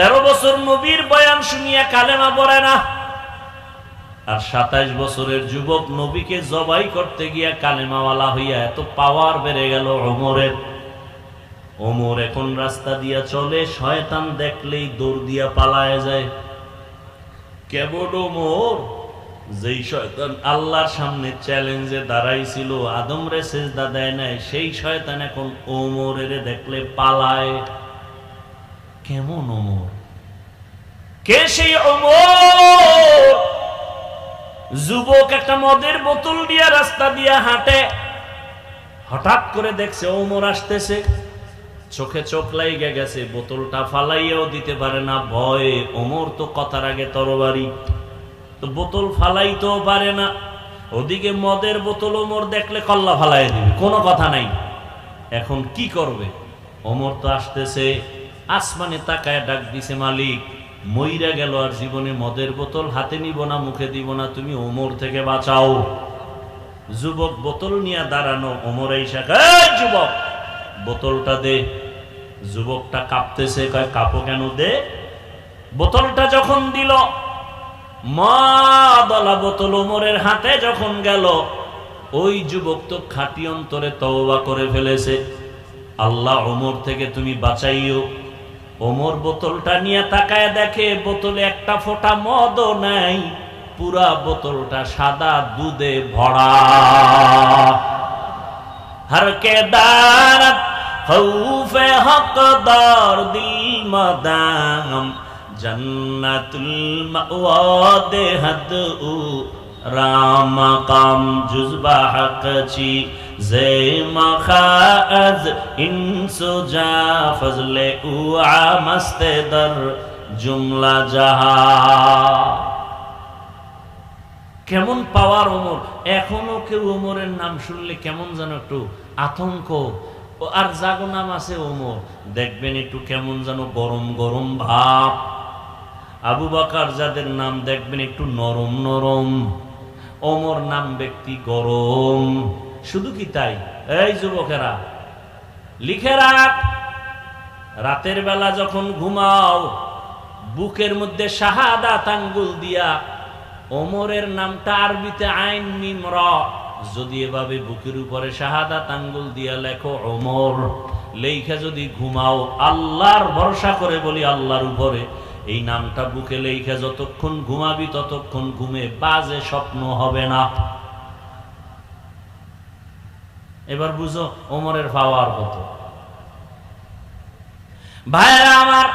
13 বছর নবীর বয়ান শুনিয়া কালেমা পড়ে না, আর 27 বছরের যুবক নবীকে জবাই করতে গিয়া কালেমাওয়ালা হইয়া এত পাওয়ার বেড়ে গেল ওমরের। ওমর এখন রাস্তা দিয়া চলে, শয়তান দেখলেই দৌড় দিয়া পালায় যায়। কেবল ওমর, যেই শয়তান আল্লাহর সামনে চ্যালেঞ্জে দাঁড়াইছিল, আদম রে সেজদা দেয় নাই, সেই শয়তান এখন ওমরের দেখলে পালায়। কেমন ওমর? কে সেই ওমর? যুবক একটা মদের বোতল দিয়া রাস্তা দিয়া হাঁটে, হঠাৎ করে দেখছে ওমর আসতেছে, চোখে চোখ লাইগা গেছে, বোতলটা ফালাইয়াও দিতে পারে না ভয়ে। ওমর তো কথার আগে তরবারি, তো বোতল ফালাইতেও পারে না। ওদিকে মদের বোতল ওমর দেখলে কল্লা ফালাই দিবে, কোনো কথা নাই। এখন কি করবে? ওমর তো আসতেছে, আসমানে তাকায় ডাক দিছে, মালিক মইরা গেল, আর জীবনে মদের বোতল হাতে নিব না, মুখে দিব না, তুমি ওমর থেকে বাঁচাও। যুবক বোতল নিয়ে দাঁড়ানো, ওমর আইসা কয়, যুবক বোতলটা দে। যুবকটা কাঁপতেছে, কয় কাঁপো কেন? দে। বোতলটা যখন দিল, মদওয়ালা বোতল ওমরের হাতে যখন গেল, ওই যুবক তো খাঁটি অন্তরে তওবা করে ফেলেছে, আল্লাহ ওমর থেকে তুমি বাঁচাইও। ওমর বোতলটা নিয়ে তাকায় দেখে বোতলে একটা ফোঁটা মদও নাই, পুরা বোতলটা সাদা দুধে ভরা। हर के दारत खौफे हकदार दिल मदाम जन्नतुल मअवा दे हद उ राम काम जुज़बा हक़ची जे मखाज इंसो जा फजले उ आमस्ते दर जुमला जहा। কেমন পাওয়ার ওমর! এখনো কেউ ওমরের নাম শুনলে কেমন যেন একটু আতঙ্ক। আর জাগো নাম আছে ওমর, দেখবেন একটু কেমন যেন গরম গরম ভাব। আবু বকর যাদের নাম দেখবেন একটু নরম নরম, ওমর নাম ব্যক্তি গরম। শুধু কি তাই? এই যুবকেরা লিখে রাখ, রাতের বেলা যখন ঘুমাও, বুকের মধ্যে শাহাদাত আঙ্গুল দিয়া ওমরের নামটা আরবিতে আইন মিম র, যদি এভাবে বুকের উপরে শাহাদাত আঙ্গুল দিয়া লেখো ওমর, লেখা যদি ঘুমাও, আল্লাহর ভরসা করে বলি, আল্লাহর উপরে এই নামটা বুকে লেখা যতক্ষণ ঘুমাবি ততক্ষণ ঘুমে বাজে স্বপ্ন হবে না। এবার বুঝো ওমরের পাওয়ার কত। ভাইরা আমার,